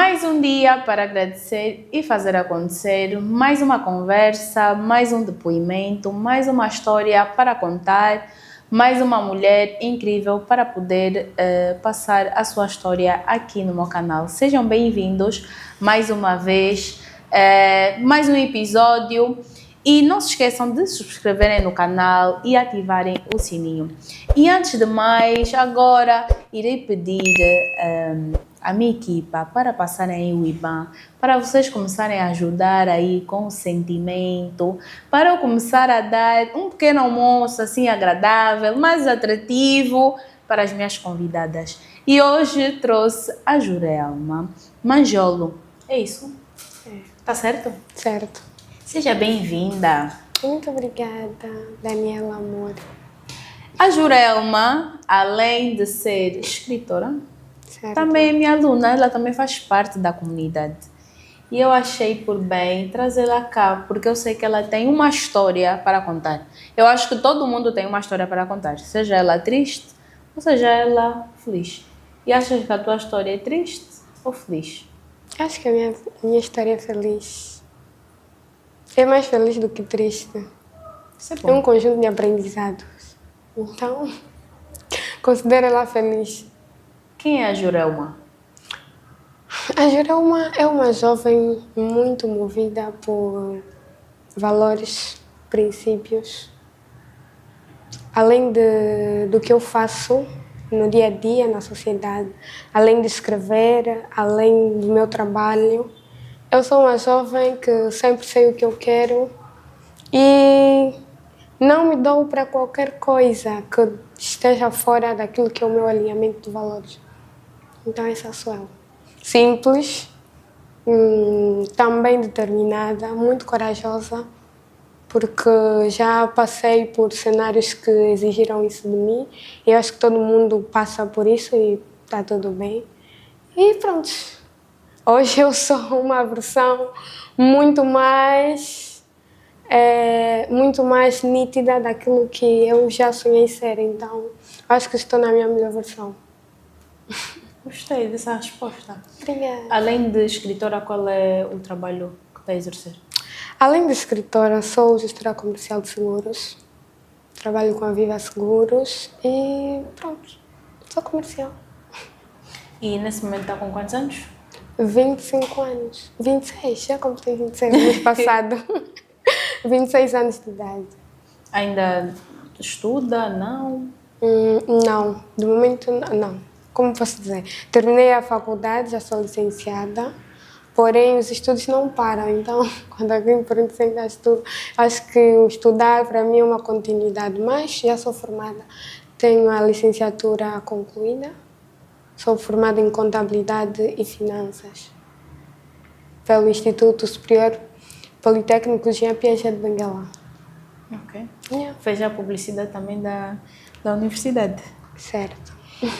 Mais um dia para agradecer e fazer acontecer, mais uma conversa, mais um depoimento, mais uma história para contar, mais uma mulher incrível para poder passar a sua história aqui no meu canal. Sejam bem-vindos mais uma vez, mais um episódio. E não se esqueçam de se subscreverem no canal e ativarem o sininho. E antes de mais, agora irei pedir a minha equipa para passarem aí o IBAN, para vocês começarem a ajudar aí com o sentimento, para eu começar a dar um pequeno almoço assim agradável, mais atrativo para as minhas convidadas. E hoje trouxe a Jurelma Manjolo. É isso? Tá certo? Certo. Seja bem-vinda. Muito obrigada, Daniela Amor. A Jurelma, além de ser escritora, Certo. também é minha aluna, ela também faz parte da comunidade. E eu achei por bem trazê-la cá, porque eu sei que ela tem uma história para contar. Eu acho que todo mundo tem uma história para contar, seja ela triste ou seja ela feliz. E achas que a tua história é triste ou feliz? Acho que a minha história é feliz. É mais feliz do que triste. Isso é É um bom. conjunto de aprendizados. Então, considero ela feliz. Quem é a Jurelma? A Jura é uma jovem muito movida por valores, princípios. Além do que eu faço no dia a dia, na sociedade, além de escrever, além do meu trabalho, eu sou uma jovem que sempre sei o que eu quero e não me dou para qualquer coisa que esteja fora daquilo que é o meu alinhamento de valores. Então essa sou eu. Simples, também determinada, muito corajosa, porque já passei por cenários que exigiram isso de mim e eu acho que todo mundo passa por isso e está tudo bem. E pronto. Hoje eu sou uma versão muito mais nítida daquilo que eu já sonhei ser. Então, acho que estou na minha melhor versão. Gostei dessa resposta. Obrigada. Além de escritora, qual é o trabalho que está a exercer? Além de escritora, sou gestora comercial de seguros. Trabalho com a Viva Seguros e pronto, sou comercial. E nesse momento está com quantos anos? 25 anos. 26, já completei 26 no mês passado. 26 anos de idade. Ainda estuda? Não? Não, de momento não. Como posso dizer? Terminei a faculdade, já sou licenciada, porém os estudos não param. Então, quando alguém me pergunta se ainda estudo, acho que o estudar para mim é uma continuidade, mas já sou formada. Tenho a licenciatura concluída, sou formada em Contabilidade e Finanças pelo Instituto Superior Politécnico Jean Piaget de Benguela. Ok. Yeah. Fez a publicidade também da universidade. Certo.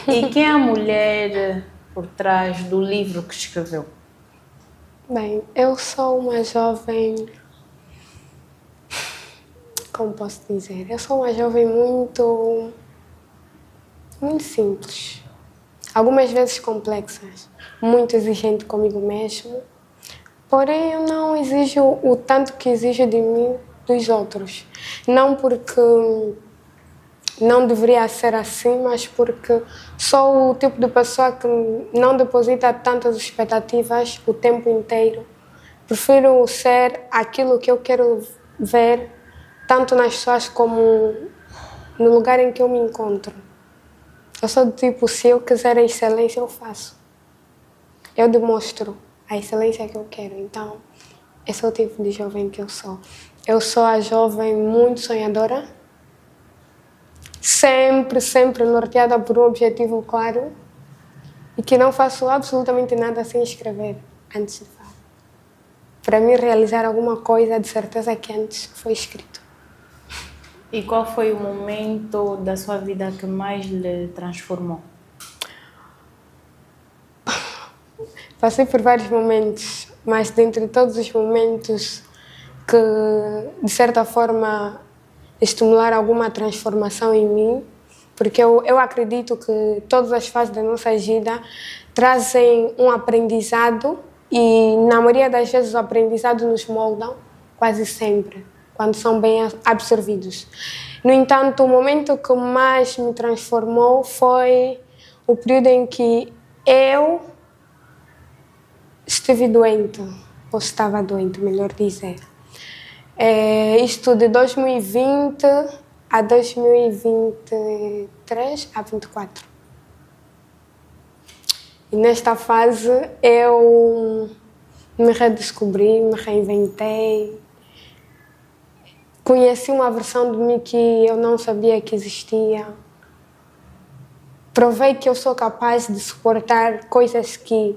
E quem é a mulher por trás do livro que escreveu? Bem, eu sou uma jovem... Como posso dizer? Eu sou uma jovem muito simples. Algumas vezes complexas. Muito exigente comigo mesmo. Porém, eu não exijo o tanto que exijo de mim dos outros. Não porque não deveria ser assim, mas porque sou o tipo de pessoa que não deposita tantas expectativas o tempo inteiro. Prefiro ser aquilo que eu quero ver, tanto nas pessoas como no lugar em que eu me encontro. Eu sou do tipo, se eu quiser a excelência, eu faço. Eu demonstro a excelência que eu quero. Então, esse é o tipo de jovem que eu sou. Eu sou a jovem muito sonhadora, sempre norteada por um objetivo claro e que não faço absolutamente nada sem escrever antes de falar. Para mim, realizar alguma coisa, de certeza que antes foi escrito. E qual foi o momento da sua vida que mais lhe transformou? Passei por vários momentos, mas dentre todos os momentos que, de certa forma, estimularam alguma transformação em mim, Porque eu acredito que todas as fases da nossa vida trazem um aprendizado e, na maioria das vezes, o aprendizado nos moldam, quase sempre, quando são bem absorvidos. No entanto, o momento que mais me transformou foi o período em que eu estive doente, ou estava doente, melhor dizer. Isto de 2020 a 2023 a 24. E nesta fase eu me redescobri, me reinventei, conheci uma versão de mim que eu não sabia que existia. Provei que eu sou capaz de suportar coisas que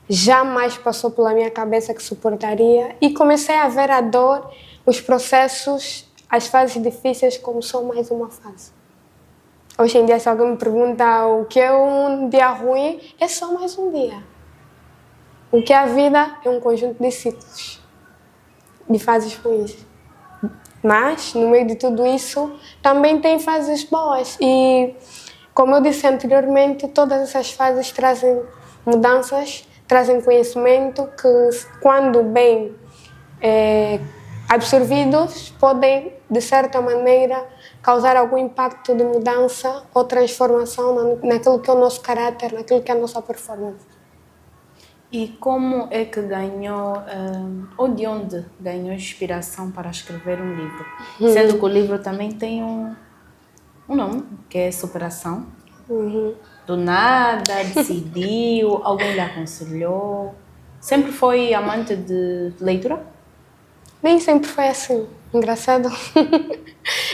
jamais passou pela minha cabeça que suportaria, e comecei a ver a dor, os processos, as fases difíceis como só mais uma fase. Hoje em dia, se alguém me pergunta o que é um dia ruim, é só mais um dia. O que é a vida é um conjunto de ciclos, de fases ruins. Mas, no meio de tudo isso, também tem fases boas. E, como eu disse anteriormente, todas essas fases trazem mudanças, trazem conhecimento que, quando bem absorvidos, podem, de certa maneira, causar algum impacto de mudança ou transformação naquilo que é o nosso caráter, naquilo que é a nossa performance. E como é que ganhou, ou de onde ganhou inspiração para escrever um livro? Sendo que o livro também tem um nome, que é Superação. Do nada, decidiu, alguém lhe aconselhou? Sempre foi amante de leitura? Nem sempre foi assim. Engraçado.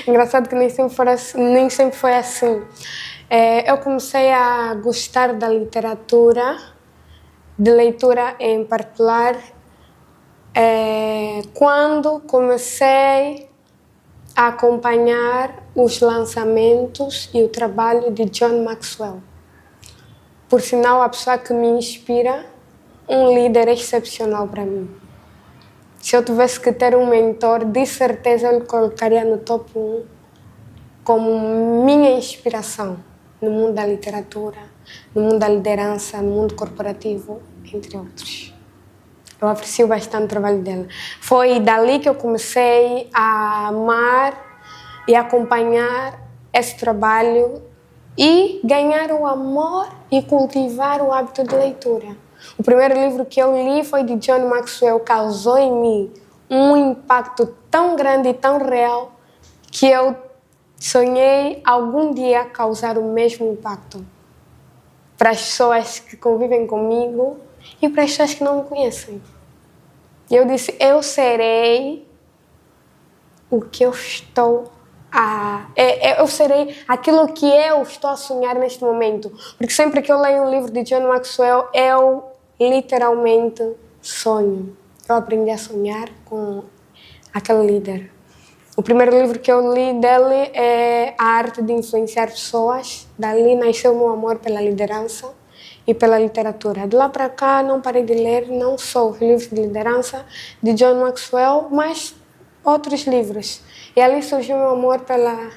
Engraçado que nem sempre foi assim. Eu comecei a gostar da literatura, de leitura em particular, quando comecei a acompanhar os lançamentos e o trabalho de John Maxwell. Por sinal, a pessoa que me inspira, um líder excepcional para mim. Se eu tivesse que ter um mentor, de certeza eu lhe colocaria no top 1 como minha inspiração no mundo da literatura, no mundo da liderança, no mundo corporativo, entre outros. Eu aprecio bastante o trabalho dela. Foi dali que eu comecei a amar e acompanhar esse trabalho e ganhar o amor e cultivar o hábito de leitura. O primeiro livro que eu li foi de John Maxwell, causou em mim um impacto tão grande e tão real que eu sonhei algum dia causar o mesmo impacto para as pessoas que convivem comigo e para as pessoas que não me conhecem. Eu disse, eu serei o que eu estou eu serei aquilo que eu estou a sonhar neste momento. Porque sempre que eu leio um livro de John Maxwell, eu literalmente sonho. Eu aprendi a sonhar com aquele líder. O primeiro livro que eu li dele é A Arte de Influenciar Pessoas. Dali nasceu o meu amor pela liderança e pela literatura. De lá para cá não parei de ler, não só os livros de liderança de John Maxwell, mas outros livros. E ali surgiu o meu amor pela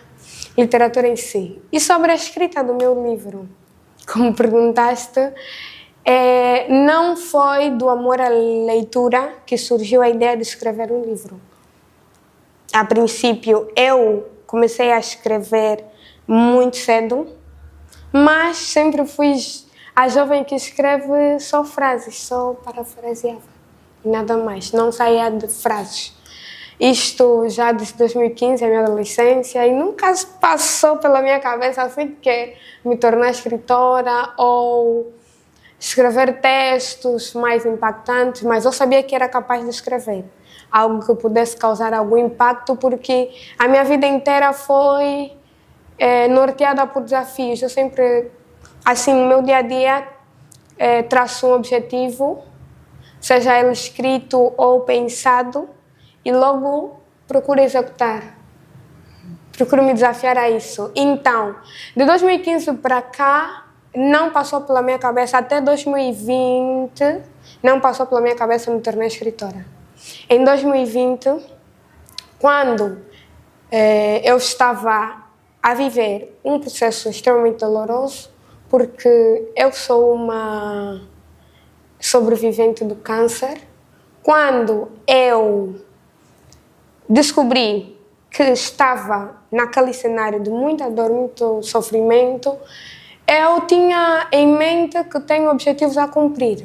literatura em si. E sobre a escrita do meu livro, como perguntaste, não foi do amor à leitura que surgiu a ideia de escrever um livro. A princípio, eu comecei a escrever muito cedo, mas sempre fui a jovem que escreve só frases, só parafraseava, nada mais, não saía de frases. Isto já desde 2015, a minha adolescência, e nunca passou pela minha cabeça assim que me tornar escritora ou escrever textos mais impactantes, mas eu sabia que era capaz de escrever algo que pudesse causar algum impacto, porque a minha vida inteira foi norteada por desafios. Eu sempre, assim, no meu dia a dia, traço um objetivo, seja ele escrito ou pensado, e logo procuro executar. Procuro me desafiar a isso. Então, de 2015 para cá, não passou pela minha cabeça, até 2020, não passou pela minha cabeça me tornar escritora. Em 2020, quando eu estava a viver um processo extremamente doloroso, porque eu sou uma sobrevivente do câncer. Quando eu descobri que estava naquele cenário de muita dor, muito sofrimento, eu tinha em mente que tenho objetivos a cumprir.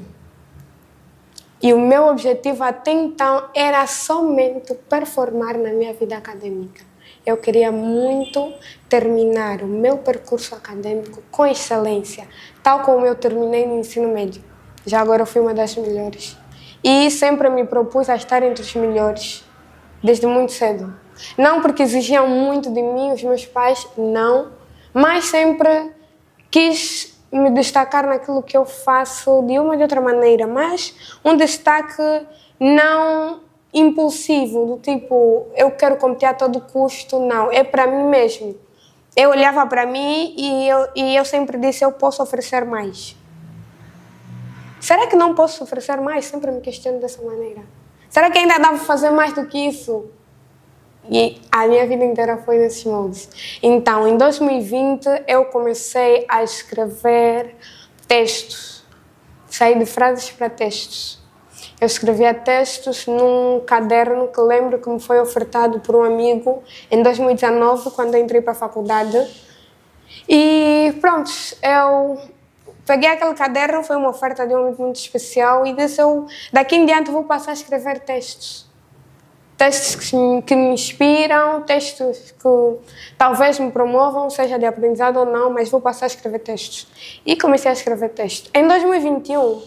E o meu objetivo até então era somente performar na minha vida acadêmica. Eu queria muito terminar o meu percurso acadêmico com excelência, tal como eu terminei no ensino médio. Já agora eu fui uma das melhores. E sempre me propus a estar entre os melhores, desde muito cedo. Não porque exigiam muito de mim, os meus pais, não. Mas sempre quis me destacar naquilo que eu faço de uma ou de outra maneira. Mas um destaque não impulsivo, do tipo, eu quero competir a todo custo, não. É para mim mesmo. Eu olhava para mim e eu sempre disse, eu posso oferecer mais. Será que não posso oferecer mais? Sempre me questiono dessa maneira. Será que ainda dá para fazer mais do que isso? E a minha vida inteira foi nesses moldes. Então, em 2020, eu comecei a escrever textos. Saí de frases para textos. Eu escrevia textos num caderno que lembro que me foi ofertado por um amigo em 2019, quando eu entrei para a faculdade. E pronto, eu peguei aquele caderno, foi uma oferta de um amigo muito especial e disse, daqui em diante vou passar a escrever textos. Textos que me inspiram, textos que talvez me promovam, seja de aprendizado ou não, mas vou passar a escrever textos. E comecei a escrever textos. Em 2021,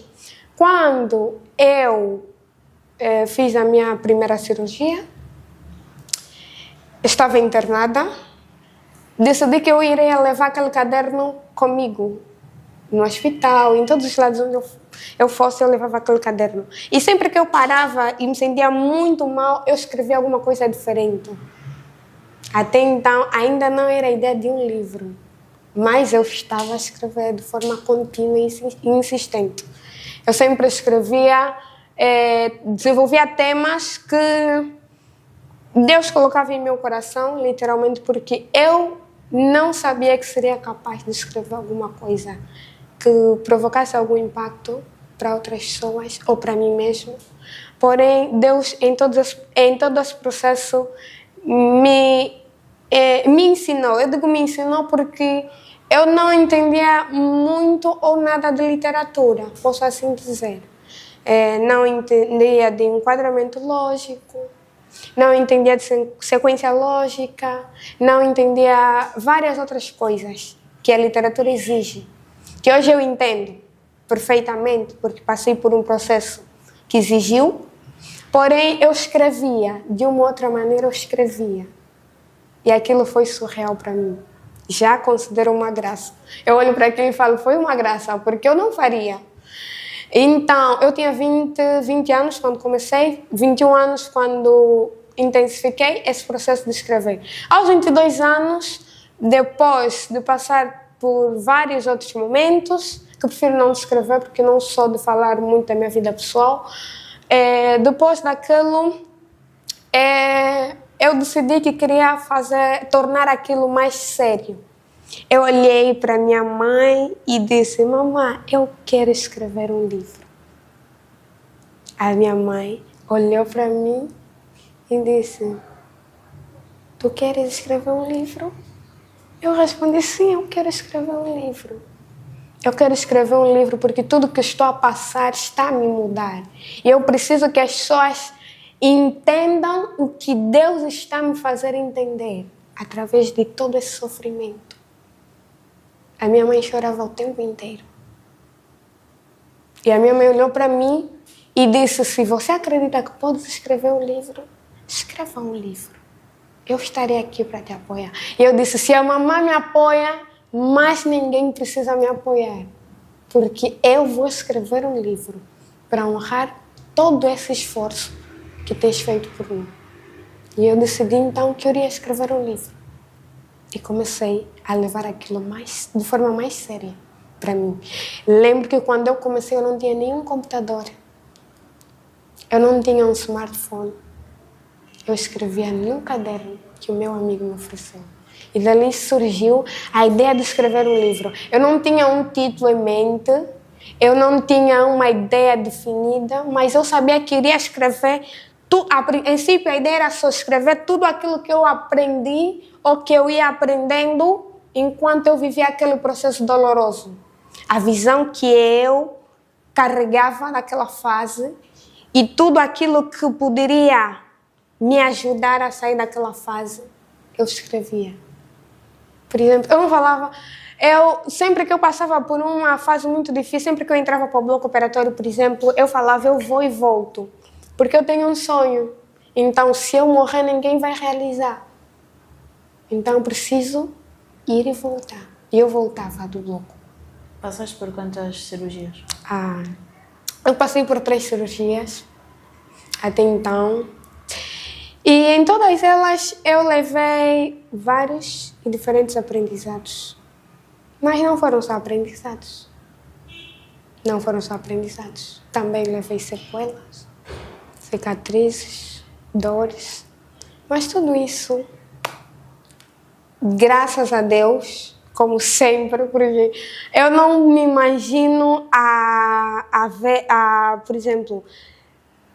quando eu fiz a minha primeira cirurgia, estava internada, decidi que eu iria levar aquele caderno comigo, no hospital, em todos os lados onde eu fosse, eu levava aquele caderno. E sempre que eu parava e me sentia muito mal, eu escrevia alguma coisa diferente. Até então, ainda não era a ideia de um livro, mas eu estava a escrever de forma contínua e insistente. Eu sempre escrevia, desenvolvia temas que Deus colocava em meu coração, literalmente, porque eu não sabia que seria capaz de escrever alguma coisa que provocasse algum impacto para outras pessoas ou para mim mesmo. Porém, Deus, em todo esse processo, me ensinou. Eu digo me ensinou porque eu não entendia muito ou nada de literatura, posso assim dizer. Não entendia de enquadramento lógico, não entendia de sequência lógica, não entendia várias outras coisas que a literatura exige, que hoje eu entendo perfeitamente, porque passei por um processo que exigiu, porém eu escrevia, de uma outra maneira eu escrevia. E aquilo foi surreal para mim. Já considero uma graça. Eu olho para aquilo e falo, foi uma graça, porque eu não faria. Então, eu tinha 20 anos quando comecei, 21 anos quando intensifiquei esse processo de escrever. Aos 22 anos, depois de passar por vários outros momentos, que eu prefiro não descrever porque não sou de falar muito da minha vida pessoal, depois daquilo, eu decidi que queria tornar aquilo mais sério. Eu olhei para minha mãe e disse, mamãe, eu quero escrever um livro. A minha mãe olhou para mim e disse, tu queres escrever um livro? Eu respondi, sim, eu quero escrever um livro. Eu quero escrever um livro porque tudo que estou a passar está a me mudar. E eu preciso que as pessoas entendam o que Deus está a me fazer entender através de todo esse sofrimento. A minha mãe chorava o tempo inteiro. E a minha mãe olhou para mim e disse, se você acredita que podes escrever um livro, escreva um livro. Eu estarei aqui para te apoiar. E eu disse, se a mamãe me apoia, mais ninguém precisa me apoiar. Porque eu vou escrever um livro para honrar todo esse esforço que tens feito por mim. E eu decidi então que eu iria escrever um livro. E comecei a levar aquilo de forma mais séria para mim. Lembro que quando eu comecei eu não tinha nenhum computador. Eu não tinha um smartphone. Eu escrevia num caderno que o meu amigo me ofereceu. E dali surgiu a ideia de escrever um livro. Eu não tinha um título em mente, eu não tinha uma ideia definida, mas eu sabia que iria escrever. A princípio, a ideia era só escrever tudo aquilo que eu aprendi ou que eu ia aprendendo enquanto eu vivia aquele processo doloroso. A visão que eu carregava naquela fase e tudo aquilo que poderia me ajudar a sair daquela fase, eu escrevia. Por exemplo, eu não falava... sempre que eu passava por uma fase muito difícil, sempre que eu entrava para o bloco operatório, por exemplo, eu falava, eu vou e volto. Porque eu tenho um sonho. Então, se eu morrer, ninguém vai realizar. Então, eu preciso ir e voltar. E eu voltava do bloco. Passaste por quantas cirurgias? Eu passei por 3 cirurgias até então. E em todas elas eu levei vários e diferentes aprendizados. Mas não foram só aprendizados. Não foram só aprendizados. Também levei sequelas, cicatrizes, dores. Mas tudo isso, graças a Deus, como sempre, porque eu não me imagino por exemplo,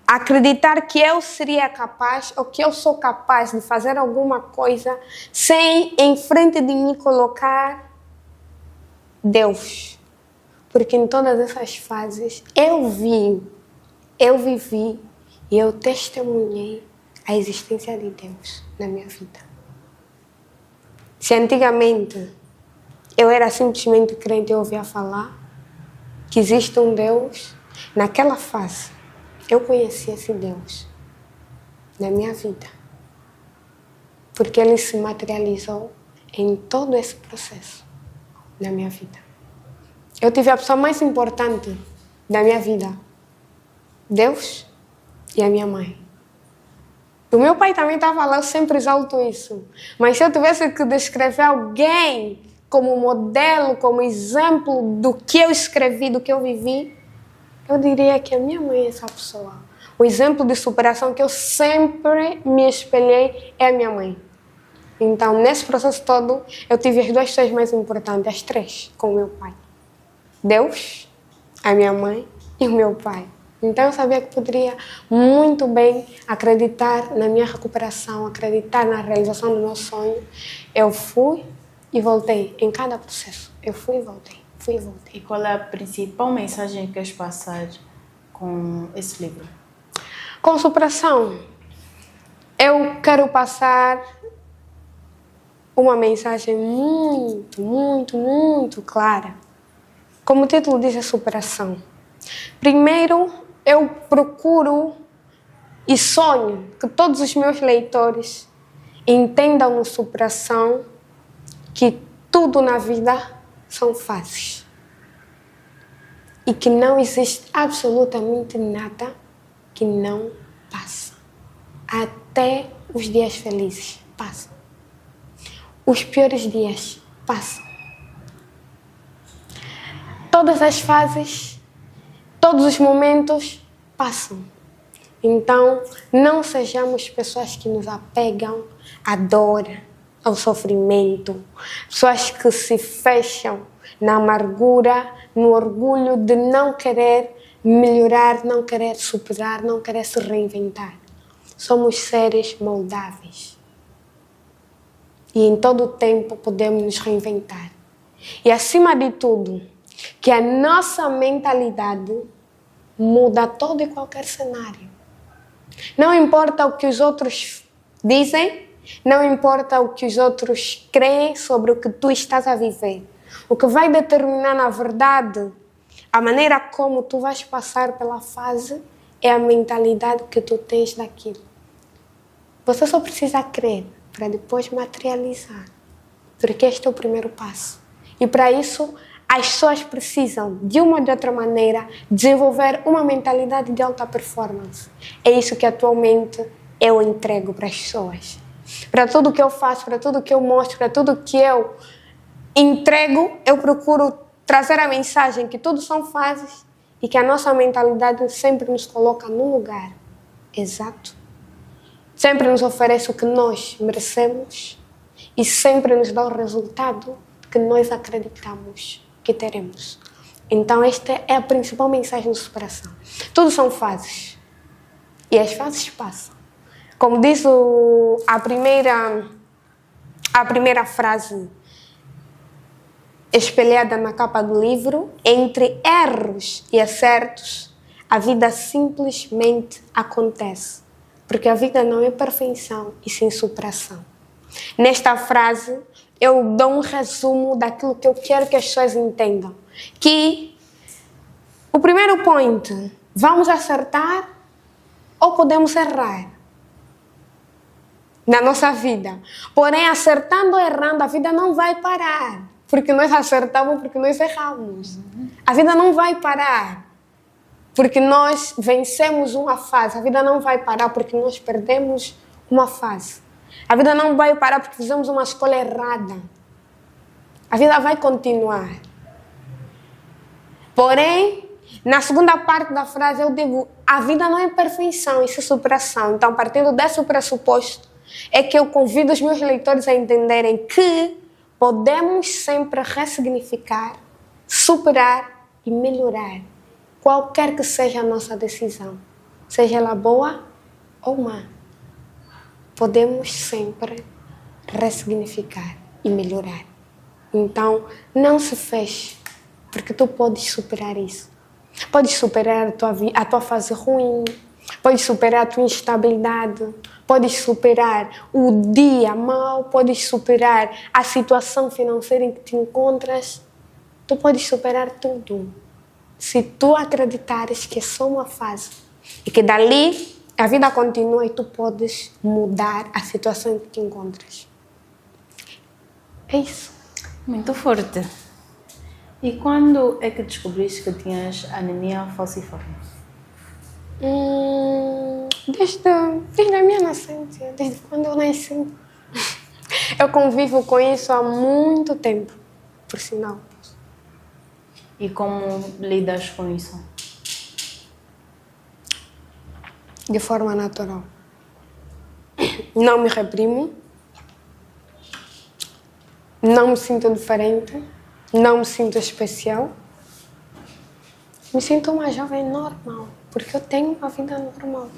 acreditar que eu seria capaz ou que eu sou capaz de fazer alguma coisa sem em frente de mim colocar Deus. Porque em todas essas fases eu vivi e eu testemunhei a existência de Deus na minha vida. Se antigamente eu era simplesmente crente e ouvia falar que existe um Deus, naquela fase eu conheci esse Deus na minha vida. Porque ele se materializou em todo esse processo na minha vida. Eu tive a pessoa mais importante da minha vida, Deus e a minha mãe. O meu pai também estava lá, eu sempre exalto isso. Mas se eu tivesse que descrever alguém como modelo, como exemplo do que eu escrevi, do que eu vivi, eu diria que a minha mãe é essa pessoa. O exemplo de superação que eu sempre me espelhei é a minha mãe. Então, nesse processo todo, eu tive as 2 pessoas mais importantes, as 3, com o meu pai. Deus, a minha mãe e o meu pai. Então, eu sabia que poderia muito bem acreditar na minha recuperação, acreditar na realização do meu sonho. Eu fui e voltei em cada processo. Eu fui e voltei. E qual é a principal mensagem que queres passar com esse livro? Com superação, eu quero passar uma mensagem muito, muito, muito clara. Como o título diz, é superação. Primeiro, eu procuro e sonho que todos os meus leitores entendam no superação que tudo na vida são fases. E que não existe absolutamente nada que não passa. Até os dias felizes passam. Os piores dias passam. Todas as fases, todos os momentos passam. Então, não sejamos pessoas que nos apegam à dor, ao sofrimento, pessoas que se fecham na amargura, no orgulho de não querer melhorar, não querer superar, não querer se reinventar. Somos seres moldáveis. E em todo o tempo podemos nos reinventar. E acima de tudo, que a nossa mentalidade muda todo e qualquer cenário. Não importa o que os outros dizem, não importa o que os outros creem sobre o que tu estás a viver. O que vai determinar, na verdade, a maneira como tu vais passar pela fase é a mentalidade que tu tens daquilo. Você só precisa crer para depois materializar. Porque este é o primeiro passo. E para isso, as pessoas precisam, de uma ou de outra maneira, desenvolver uma mentalidade de alta performance. É isso que atualmente eu entrego para as pessoas. Para tudo que eu faço, para tudo que eu mostro, para tudo que eu entrego, eu procuro trazer a mensagem que tudo são fases e que a nossa mentalidade sempre nos coloca no lugar exato. Sempre nos oferece o que nós merecemos e sempre nos dá o resultado que nós acreditamos que teremos. Então, esta é a principal mensagem de superação. Tudo são fases. E as fases passam. Como diz a primeira frase espelhada na capa do livro, entre erros e acertos, a vida simplesmente acontece. Porque a vida não é perfeição e sim superação. Nesta frase, eu dou um resumo daquilo que eu quero que as pessoas entendam. Que o primeiro point, vamos acertar ou podemos errar na nossa vida. Porém, acertando ou errando, a vida não vai parar. Porque nós acertamos, porque nós erramos. A vida não vai parar. Porque nós vencemos uma fase. A vida não vai parar porque nós perdemos uma fase. A vida não vai parar porque fizemos uma escolha errada. A vida vai continuar. Porém, na segunda parte da frase eu digo, a vida não é perfeição, isso é superação. Então, partindo desse pressuposto, é que eu convido os meus leitores a entenderem que podemos sempre ressignificar, superar e melhorar qualquer que seja a nossa decisão, seja ela boa ou má. Podemos sempre ressignificar e melhorar. Então, não se feche, porque tu podes superar isso. Podes superar a tua fase ruim, podes superar a tua instabilidade, podes superar o dia mau, podes superar a situação financeira em que te encontras. Tu podes superar tudo. Se tu acreditares que é só uma fase e que dali a vida continua e tu podes mudar a situação em que te encontras. É isso. Muito forte. E quando é que descobriste que tinhas anemia falciforme? Desde a minha nascença, desde quando eu nasci. Eu convivo com isso há muito tempo, por sinal. E como lidas com isso? De forma natural. Não me reprimo. Não me sinto diferente. Não me sinto especial. Me sinto uma jovem normal, porque eu tenho uma vida normal.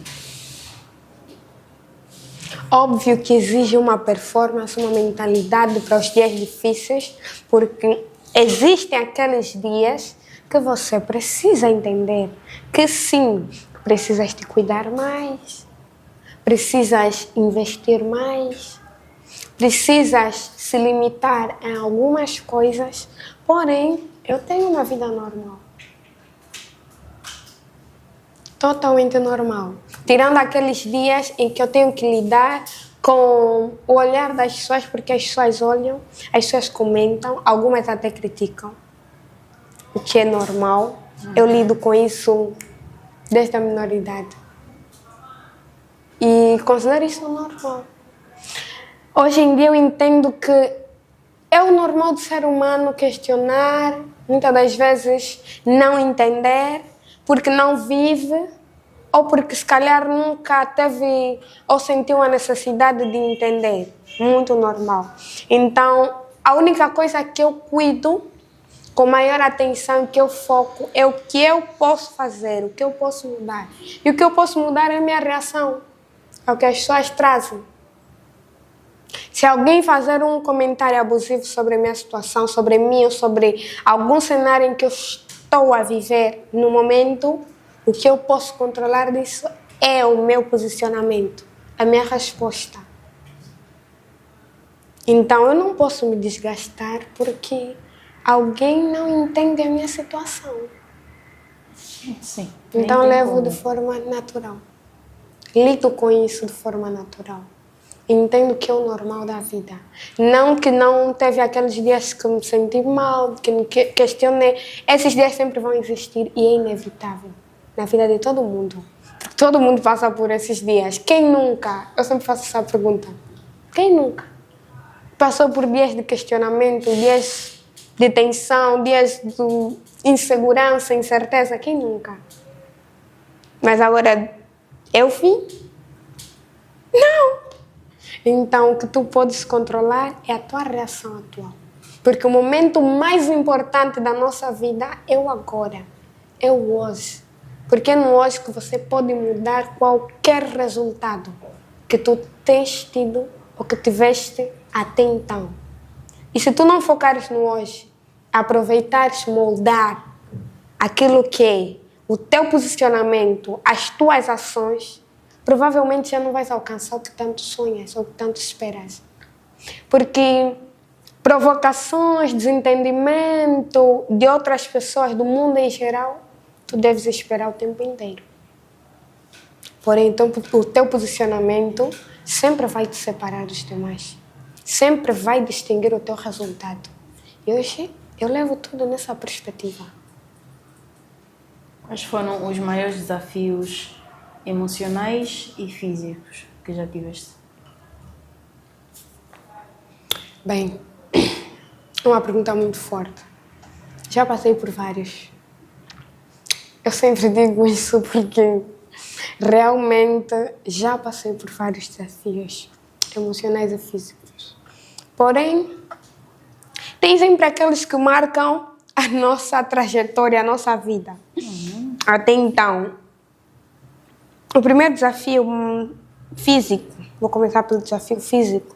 Óbvio que exige uma performance, uma mentalidade para os dias difíceis, porque existem aqueles dias que você precisa entender que sim, precisas te cuidar mais, precisas investir mais, precisas se limitar em algumas coisas, porém, eu tenho uma vida normal. Totalmente normal. Tirando aqueles dias em que eu tenho que lidar com o olhar das pessoas, porque as pessoas olham, as pessoas comentam, algumas até criticam, o que é normal. Eu lido com isso desde a minoridade. E considero isso normal. Hoje em dia eu entendo que é o normal do ser humano questionar, muitas das vezes não entender, porque não vive, ou porque se calhar nunca teve ou sentiu a necessidade de entender. Muito normal. Então, a única coisa que eu cuido com maior atenção, que eu foco, é o que eu posso fazer, o que eu posso mudar. E o que eu posso mudar é a minha reação, é o que as pessoas trazem. Se alguém fazer um comentário abusivo sobre a minha situação, sobre mim, ou sobre algum cenário em que eu estou a viver no momento, o que eu posso controlar disso é o meu posicionamento, a minha resposta. Então eu não posso me desgastar porque alguém não entende a minha situação. Sim. Então levo de forma natural. Lido com isso de forma natural. Entendo que é o normal da vida. Não que não teve aqueles dias que me senti mal, que me questionei. Esses dias sempre vão existir e é inevitável na vida de todo mundo. Todo mundo passa por esses dias. Quem nunca? Eu sempre faço essa pergunta. Quem nunca passou por dias de questionamento, dias de tensão, dias de insegurança, incerteza? Quem nunca? Mas agora, eu fim? Não! Então, o que tu podes controlar é a tua reação atual. Porque o momento mais importante da nossa vida é o agora, é o hoje. Porque é no hoje que você pode mudar qualquer resultado que tu tens tido ou que tiveste até então. E se tu não focares no hoje, aproveitares, moldar aquilo que é o teu posicionamento, as tuas ações, provavelmente já não vais alcançar o que tanto sonhas ou o que tanto esperas. Porque provocações, desentendimento de outras pessoas, do mundo em geral, tu deves esperar o tempo inteiro. Porém, então, o teu posicionamento sempre vai te separar dos demais. Sempre vai distinguir o teu resultado. E hoje eu levo tudo nessa perspectiva. Quais foram os maiores desafios emocionais e físicos que já tiveste? Bem, é uma pergunta muito forte. Já passei por vários. Eu sempre digo isso porque realmente já passei por vários desafios emocionais e físicos. Porém, tem sempre aqueles que marcam a nossa trajetória, a nossa vida. Até então, o primeiro desafio físico, vou começar pelo desafio físico,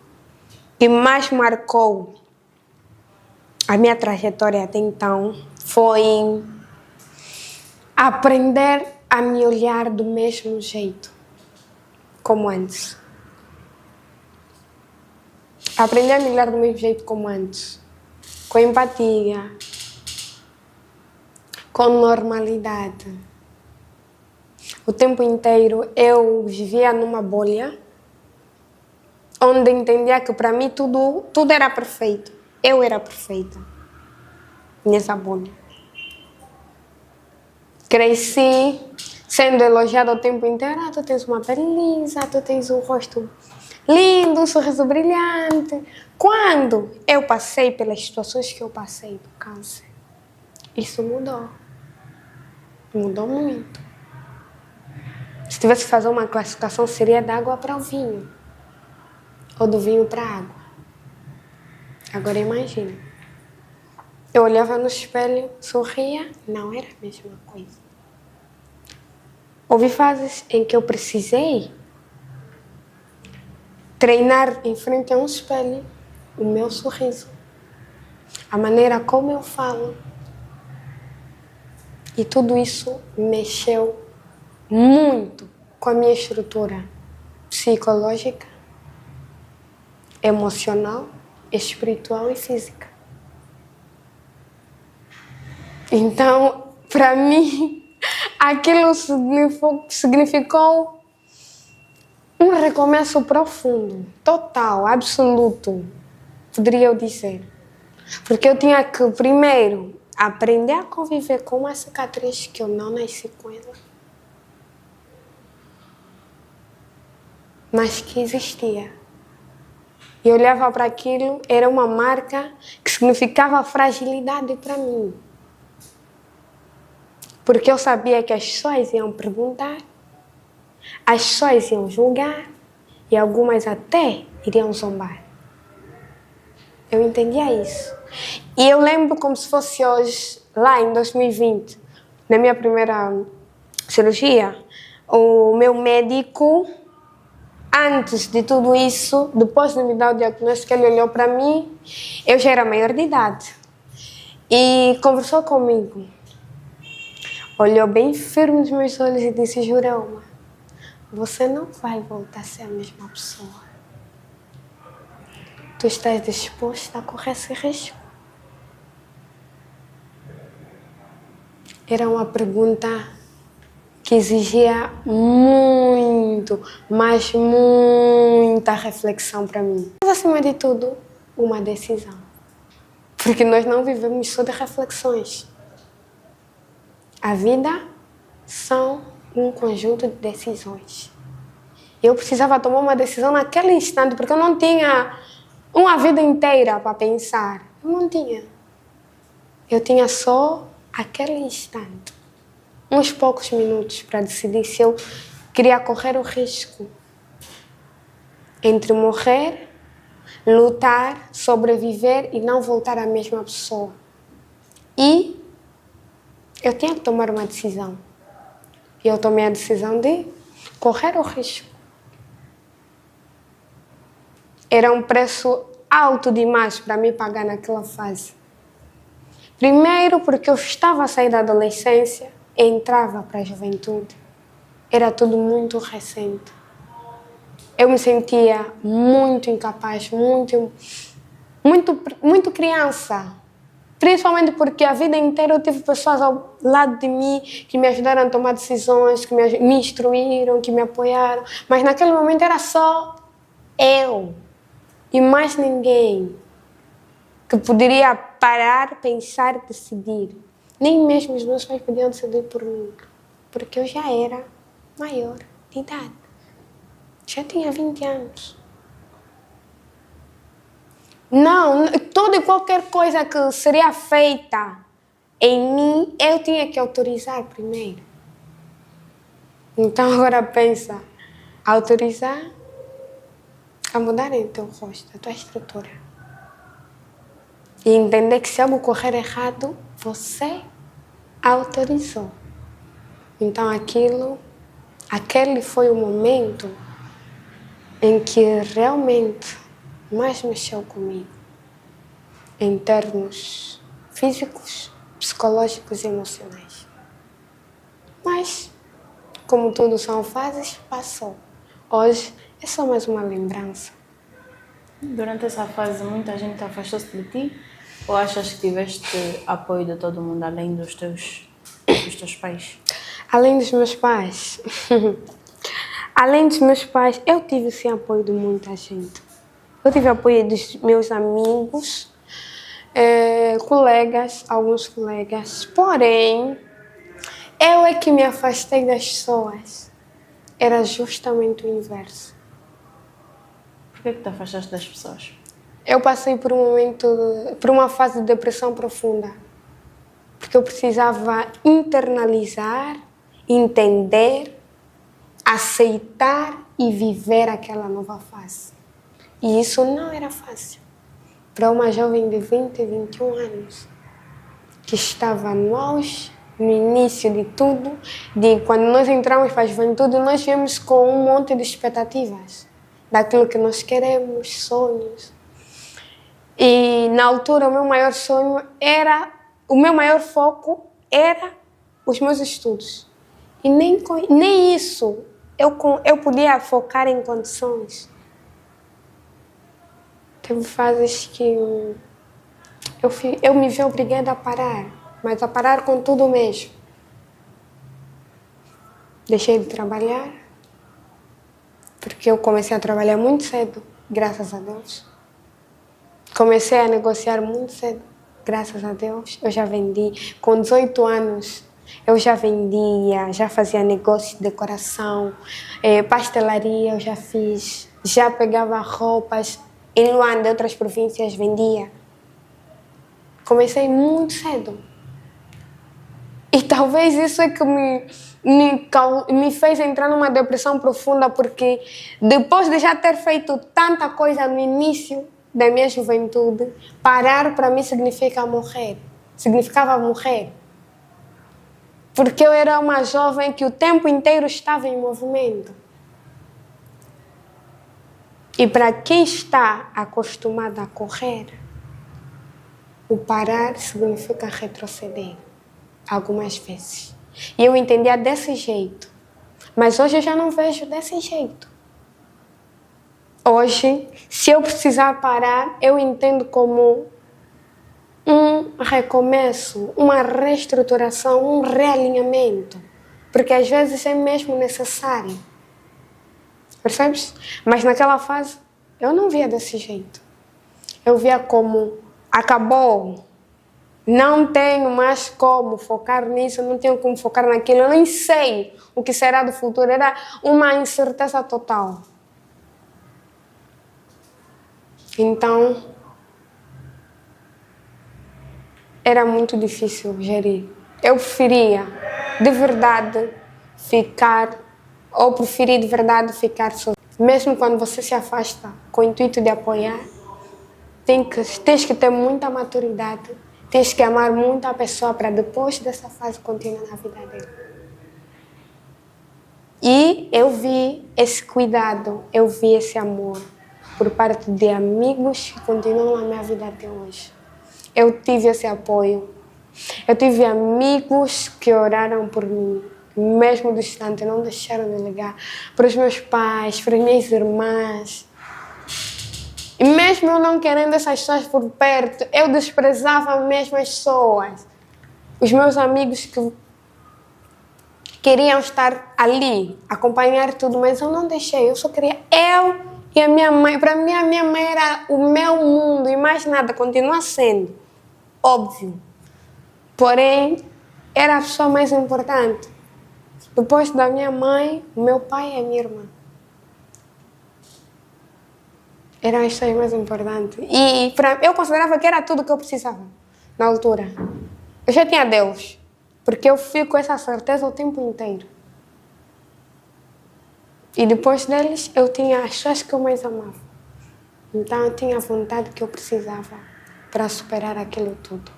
que mais marcou a minha trajetória até então, foi aprender a me olhar do mesmo jeito, como antes. Aprender a me olhar do mesmo jeito como antes, com empatia, com normalidade. O tempo inteiro eu vivia numa bolha, onde entendia que para mim tudo era perfeito. Eu era perfeita nessa bolha. Cresci sendo elogiada o tempo inteiro. Tu tens uma pele lisa, tu tens um rosto lindo, um sorriso brilhante. Quando eu passei pelas situações que eu passei do câncer, isso mudou. Mudou muito. Se tivesse que fazer uma classificação, seria da água para o vinho. Ou do vinho para a água. Agora imagina. Eu olhava no espelho, sorria, não era a mesma coisa. Houve fases em que eu precisei treinar em frente a um espelho o meu sorriso, a maneira como eu falo. E tudo isso mexeu muito com a minha estrutura psicológica, emocional, espiritual e física. Então, para mim, aquilo significou um recomeço profundo, total, absoluto, poderia eu dizer. Porque eu tinha que, primeiro, aprender a conviver com uma cicatriz que eu não nasci com ela, mas que existia. E eu olhava para aquilo, era uma marca que significava fragilidade para mim. Porque eu sabia que as pessoas iam perguntar, as pessoas iam julgar e algumas até iriam zombar. Eu entendia isso. E eu lembro como se fosse hoje, lá em 2020, na minha primeira cirurgia, o meu médico, antes de tudo isso, depois de me dar o diagnóstico, ele olhou para mim, eu já era maior de idade, e conversou comigo. Olhou bem firme nos meus olhos e disse: Joelma, você não vai voltar a ser a mesma pessoa. Tu estás disposta a correr esse risco? Era uma pergunta que exigia muito, mas muita reflexão para mim. Mas, acima de tudo, uma decisão. Porque nós não vivemos só de reflexões. A vida são um conjunto de decisões. Eu precisava tomar uma decisão naquele instante, porque eu não tinha uma vida inteira para pensar. Eu não tinha. Eu tinha só aquele instante, uns poucos minutos para decidir se eu queria correr o risco. entre morrer, lutar, sobreviver e não voltar à mesma pessoa. E eu tinha que tomar uma decisão. E eu tomei a decisão de correr o risco. Era um preço alto demais para mim pagar naquela fase. Primeiro porque eu estava a sair da adolescência e entrava para a juventude. Era tudo muito recente. Eu me sentia muito incapaz, muito criança. Principalmente porque a vida inteira eu tive pessoas ao lado de mim que me ajudaram a tomar decisões, que me instruíram, que me apoiaram. Mas naquele momento era só eu e mais ninguém que poderia parar, pensar, decidir. Nem mesmo os meus pais podiam decidir por mim, porque eu já era maior de idade. Já tinha 20 anos. Não, toda e qualquer coisa que seria feita em mim, eu tinha que autorizar primeiro. Então agora pensa, autorizar a mudar o teu rosto, a tua estrutura. E entender que se algo correr errado, você autorizou. Então aquele foi o momento em que realmente mais mexeu comigo, em termos físicos, psicológicos e emocionais. Mas, como tudo são fases, passou. Hoje é só mais uma lembrança. Durante essa fase, muita gente afastou-se de ti? Ou achas que tiveste apoio de todo mundo, além dos teus pais? Além dos meus pais, eu tive sim apoio de muita gente. Eu tive apoio dos meus amigos, alguns colegas. Porém, eu é que me afastei das pessoas. Era justamente o inverso. Por que te afastaste das pessoas? Eu passei por uma fase de depressão profunda. Porque eu precisava internalizar, entender, aceitar e viver aquela nova fase. E isso não era fácil. Para uma jovem de 20, 21 anos, que estava no auge, no início de tudo, de quando nós entramos para a juventude, nós viemos com um monte de expectativas, daquilo que nós queremos, sonhos. E na altura o meu maior foco era os meus estudos. E nem isso eu podia focar em condições. Teve fases que eu me vi obrigada a parar, mas a parar com tudo mesmo. Deixei de trabalhar, porque eu comecei a trabalhar muito cedo, graças a Deus. Comecei a negociar muito cedo, graças a Deus. Eu já vendi, com 18 anos, eu já vendia, já fazia negócio de decoração, pastelaria eu já fiz, já pegava roupas. Em Luanda, outras províncias, vendia. Comecei muito cedo. E talvez isso é que me fez entrar numa depressão profunda, porque depois de já ter feito tanta coisa no início da minha juventude, parar para mim significava morrer. Porque eu era uma jovem que o tempo inteiro estava em movimento. E para quem está acostumado a correr, o parar significa retroceder, algumas vezes. E eu entendia desse jeito. Mas hoje eu já não vejo desse jeito. Hoje, se eu precisar parar, eu entendo como um recomeço, uma reestruturação, um realinhamento. Porque às vezes é mesmo necessário. Percebes? Mas naquela fase, eu não via desse jeito. Eu via como acabou. Não tenho mais como focar nisso, não tenho como focar naquilo. Eu nem sei o que será do futuro. Era uma incerteza total. Então, era muito difícil gerir. Eu preferia, de verdade, ficar sozinha. Mesmo quando você se afasta com o intuito de apoiar, tens que ter muita maturidade, tens que amar muito a pessoa para depois dessa fase continuar na vida dele. E eu vi esse cuidado, eu vi esse amor por parte de amigos que continuam na minha vida até hoje. Eu tive esse apoio. Eu tive amigos que oraram por mim, mesmo distante, não deixaram de ligar para os meus pais, para as minhas irmãs. E mesmo eu não querendo essas pessoas por perto, eu desprezava mesmo as pessoas. Os meus amigos que queriam estar ali, acompanhar tudo, mas eu não deixei. Eu só queria eu e a minha mãe. Para mim, a minha mãe era o meu mundo e mais nada, continua sendo. Óbvio. Porém, era a pessoa mais importante. Depois da minha mãe, o meu pai e a minha irmã. Eram as pessoas mais importantes. E eu considerava que era tudo que eu precisava na altura. Eu já tinha Deus, porque eu fico com essa certeza o tempo inteiro. E depois deles, eu tinha as pessoas que eu mais amava. Então, eu tinha a vontade que eu precisava para superar aquilo tudo.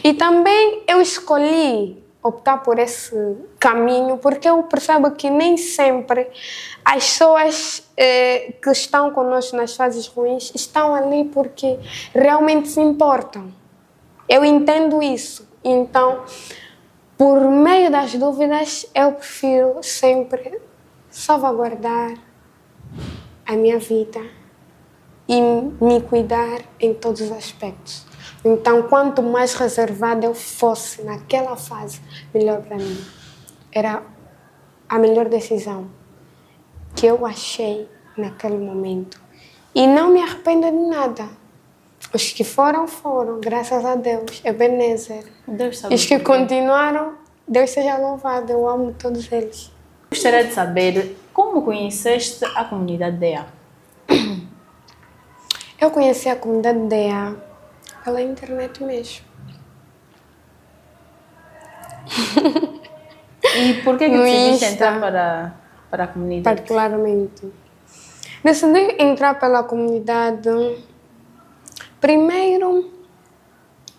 E também eu escolhi optar por esse caminho porque eu percebo que nem sempre as pessoas que estão conosco nas fases ruins estão ali porque realmente se importam. Eu entendo isso. Então, por meio das dúvidas, eu prefiro sempre salvaguardar a minha vida e me cuidar em todos os aspectos. Então, quanto mais reservada eu fosse naquela fase, melhor para mim. Era a melhor decisão que eu achei naquele momento. E não me arrependo de nada. Os que foram, graças a Deus. Ebenezer. Deus sabe. Os que continuaram, Deus seja louvado. Eu amo todos eles. Gostaria de saber como conheceste a comunidade DEA? Eu conheci a comunidade DEA pela internet mesmo. E por que decidiste entrar para a comunidade? Particularmente. Decidi entrar pela comunidade, primeiro,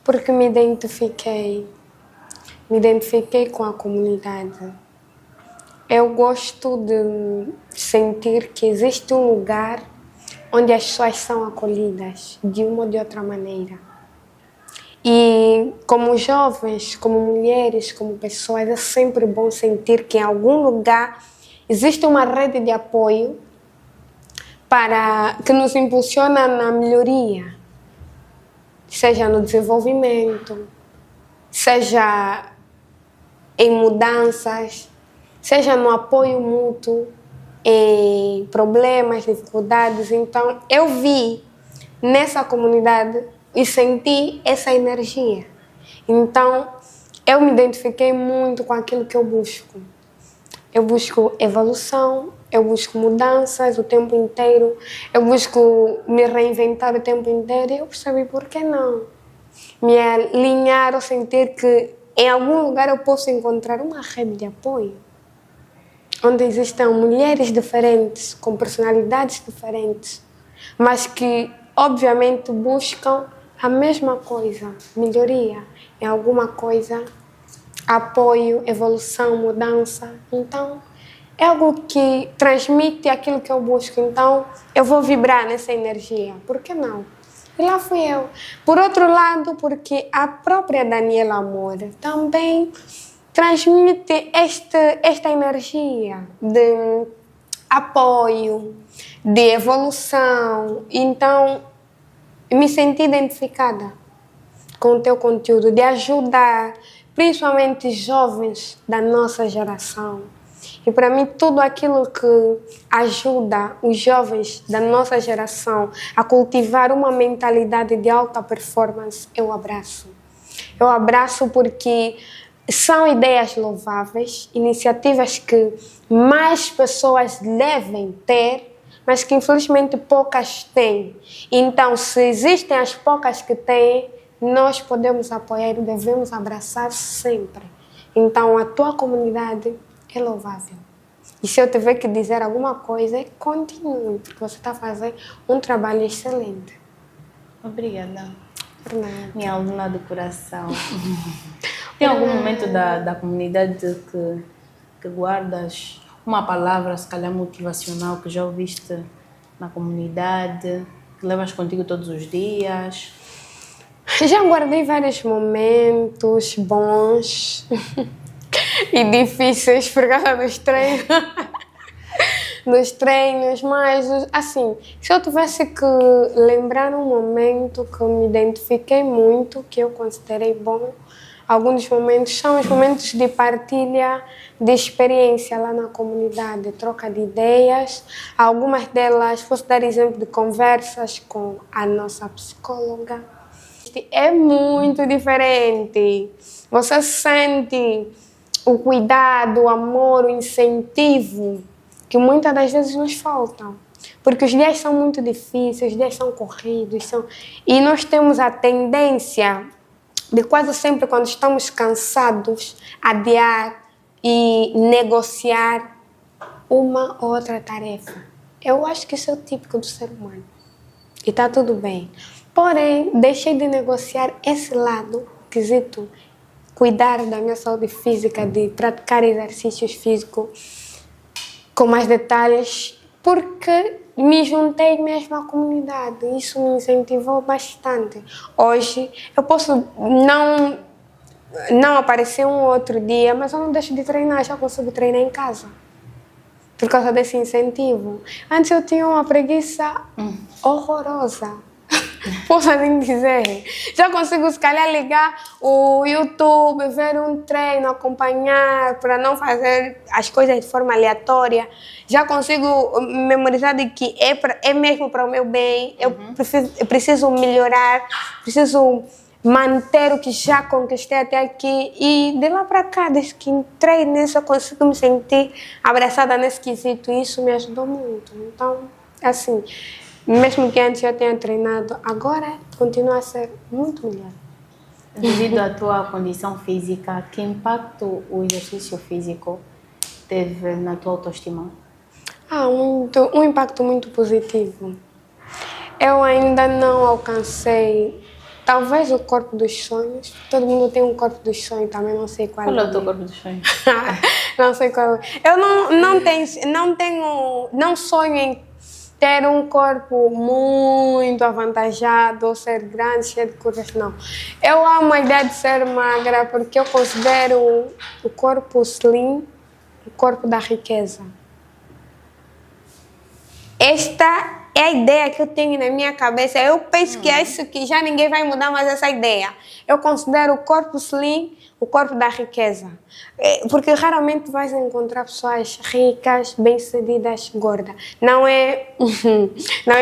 porque me identifiquei com a comunidade. Eu gosto de sentir que existe um lugar onde as pessoas são acolhidas de uma ou de outra maneira. E como jovens, como mulheres, como pessoas, é sempre bom sentir que em algum lugar existe uma rede de apoio que nos impulsiona na melhoria, seja no desenvolvimento, seja em mudanças, seja no apoio mútuo, em problemas, dificuldades. Então, eu vi nessa comunidade e senti essa energia. Então, eu me identifiquei muito com aquilo que eu busco. Eu busco evolução, eu busco mudanças o tempo inteiro, eu busco me reinventar o tempo inteiro e eu percebi por que não. Me alinhar ou sentir que em algum lugar eu posso encontrar uma rede de apoio, onde existam mulheres diferentes, com personalidades diferentes, mas que, obviamente, buscam a mesma coisa, melhoria em alguma coisa, apoio, evolução, mudança. Então, é algo que transmite aquilo que eu busco. Então, eu vou vibrar nessa energia. Por que não? E lá fui eu. Por outro lado, porque a própria Daniela Amor também transmite esta energia de apoio, de evolução. Então, me senti identificada com o teu conteúdo, de ajudar, principalmente jovens da nossa geração. E para mim, tudo aquilo que ajuda os jovens da nossa geração a cultivar uma mentalidade de alta performance, eu abraço. Eu abraço porque são ideias louváveis, iniciativas que mais pessoas devem ter, mas que infelizmente poucas têm. Então, se existem as poucas que têm, nós podemos apoiar e devemos abraçar sempre. Então, a tua comunidade é louvável. E se eu tiver que dizer alguma coisa, continue, porque você está fazendo um trabalho excelente. Obrigada. Por nada. Minha aluna do coração. Tem algum momento da comunidade que guardas uma palavra, se calhar motivacional, que já ouviste na comunidade, que levas contigo todos os dias? Já guardei vários momentos bons e difíceis por causa dos treinos. Dos treinos, mas assim, se eu tivesse que lembrar um momento que eu me identifiquei muito, que eu considerei bom, alguns momentos são os momentos de partilha de experiência lá na comunidade, troca de ideias. Algumas delas, posso dar exemplo de conversas com a nossa psicóloga. É muito diferente. Você sente o cuidado, o amor, o incentivo que muitas das vezes nos faltam. Porque os dias são muito difíceis, os dias são corridos, e nós temos a tendência de quase sempre, quando estamos cansados, adiar e negociar uma ou outra tarefa. Eu acho que isso é o típico do ser humano. E está tudo bem. Porém, deixei de negociar esse lado, quesito, cuidar da minha saúde física, de praticar exercícios físicos com mais detalhes, porque me juntei mesmo à comunidade. Isso me incentivou bastante. Hoje, eu posso não aparecer um outro dia, mas eu não deixo de treinar, já consigo treinar em casa. Por causa desse incentivo. Antes eu tinha uma preguiça horrorosa. Posso assim dizer. Já consigo, se calhar, ligar o YouTube, ver um treino, acompanhar, para não fazer as coisas de forma aleatória. Já consigo memorizar de que é mesmo para o meu bem. Eu preciso melhorar, preciso manter o que já conquistei até aqui. E de lá para cá, desde que entrei nisso, eu consigo me sentir abraçada nesse quesito. E isso me ajudou muito. Então, assim, mesmo que antes eu tenha treinado, agora continua a ser muito melhor. Devido à tua condição física, que impacto o exercício físico teve na tua autoestima? Um impacto muito positivo. Eu ainda não alcancei, talvez, o corpo dos sonhos. Todo mundo tem um corpo dos sonhos, também não sei qual. Qual é o teu corpo dos sonhos? Não sei qual. Eu não sonho em ter um corpo muito avantajado ou ser grande, cheio de curvas, não. Eu amo a ideia de ser magra porque eu considero o corpo slim o corpo da riqueza. Esta é a ideia que eu tenho na minha cabeça. Eu penso que é isso, que já ninguém vai mudar mais essa ideia. Eu considero o corpo slim o corpo da riqueza. Porque raramente vais encontrar pessoas ricas, bem-sucedidas, gordas. Não é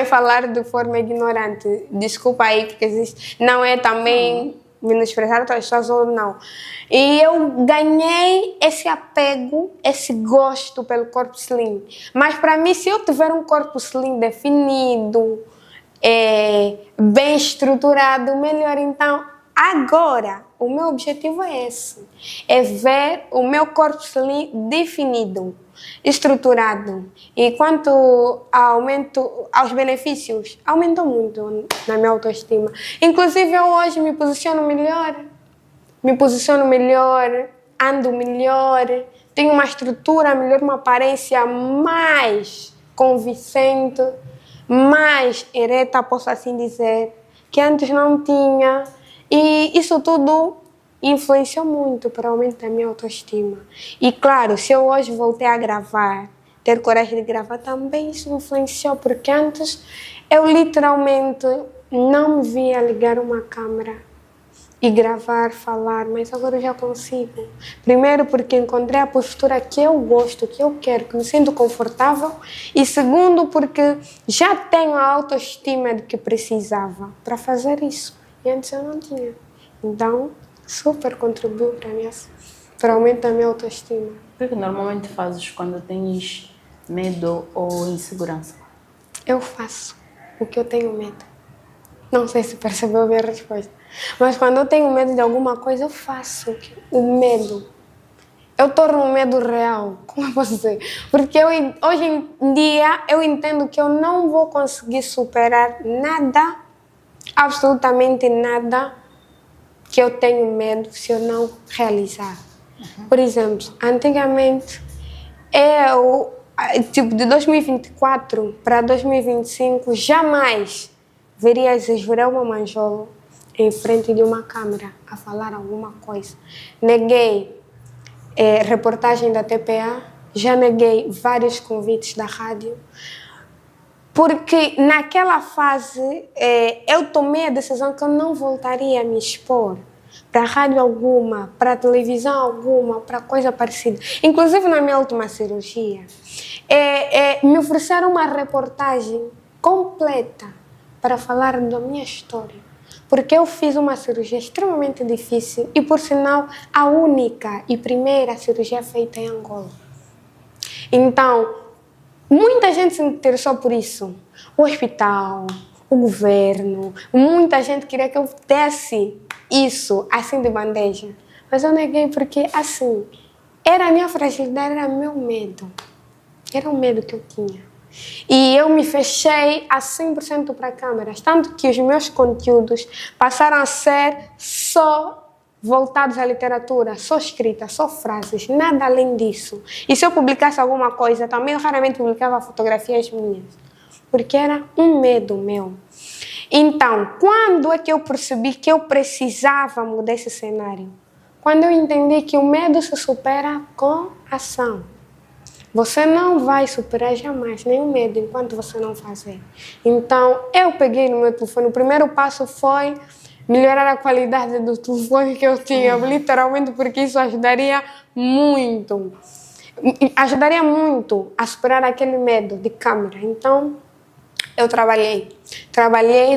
falar de forma ignorante. Desculpa aí, porque existe. Não é também menosprezar outras pessoas ou não. E eu ganhei esse apego, esse gosto pelo corpo slim. Mas para mim, se eu tiver um corpo slim definido, bem estruturado, melhor. Então, agora, o meu objetivo é esse. É ver o meu corpo slim definido, estruturado. E quanto aos benefícios, aumentou muito na minha autoestima. Inclusive, eu hoje me posiciono melhor, ando melhor, tenho uma estrutura melhor, uma aparência mais convincente, mais ereta, posso assim dizer, que antes não tinha. E isso tudo influenciou muito para o aumento da minha autoestima. E claro, se eu hoje voltei a gravar, ter coragem de gravar, também isso influenciou, porque antes eu literalmente não me via ligar uma câmera e gravar, falar, mas agora eu já consigo. Primeiro porque encontrei a postura que eu gosto, que eu quero, que me sinto confortável. E segundo porque já tenho a autoestima de que precisava para fazer isso. E antes eu não tinha. Então, super contribuiu para o aumento da minha autoestima. O que normalmente fazes quando tens medo ou insegurança? Eu faço o que eu tenho medo. Não sei se percebeu a minha resposta. Mas quando eu tenho medo de alguma coisa, eu faço o medo. eu torno o medo real. Como eu posso dizer? Porque hoje em dia eu entendo que eu não vou conseguir superar nada, absolutamente nada, que eu tenho medo se eu não realizar. Por exemplo, antigamente, tipo, de 2024 para 2025, jamais veria Joelma Manjolo em frente de uma câmera a falar alguma coisa. Neguei reportagem da TPA, já neguei vários convites da rádio, porque naquela fase eu tomei a decisão que eu não voltaria a me expor para rádio alguma, para televisão alguma, para coisa parecida. Inclusive na minha última cirurgia, me ofereceram uma reportagem completa para falar da minha história. Porque eu fiz uma cirurgia extremamente difícil e, por sinal, a única e primeira cirurgia feita em Angola. Então, muita gente se interessou por isso. O hospital, o governo, muita gente queria que eu desse isso assim de bandeja. Mas eu neguei porque, assim, era a minha fragilidade, era meu medo. Era o medo que eu tinha. E eu me fechei a 100% para câmeras, tanto que os meus conteúdos passaram a ser só voltados à literatura, só escrita, só frases, nada além disso. E se eu publicasse alguma coisa, também eu raramente publicava fotografias minhas, porque era um medo meu. Então, quando é que eu percebi que eu precisava mudar esse cenário? Quando eu entendi que o medo se supera com ação. Você não vai superar jamais nenhum medo enquanto você não fazer. Então, eu peguei no meu telefone. O primeiro passo foi melhorar a qualidade do telefone que eu tinha, literalmente, porque isso ajudaria muito. Ajudaria muito a superar aquele medo de câmera. Então, eu trabalhei,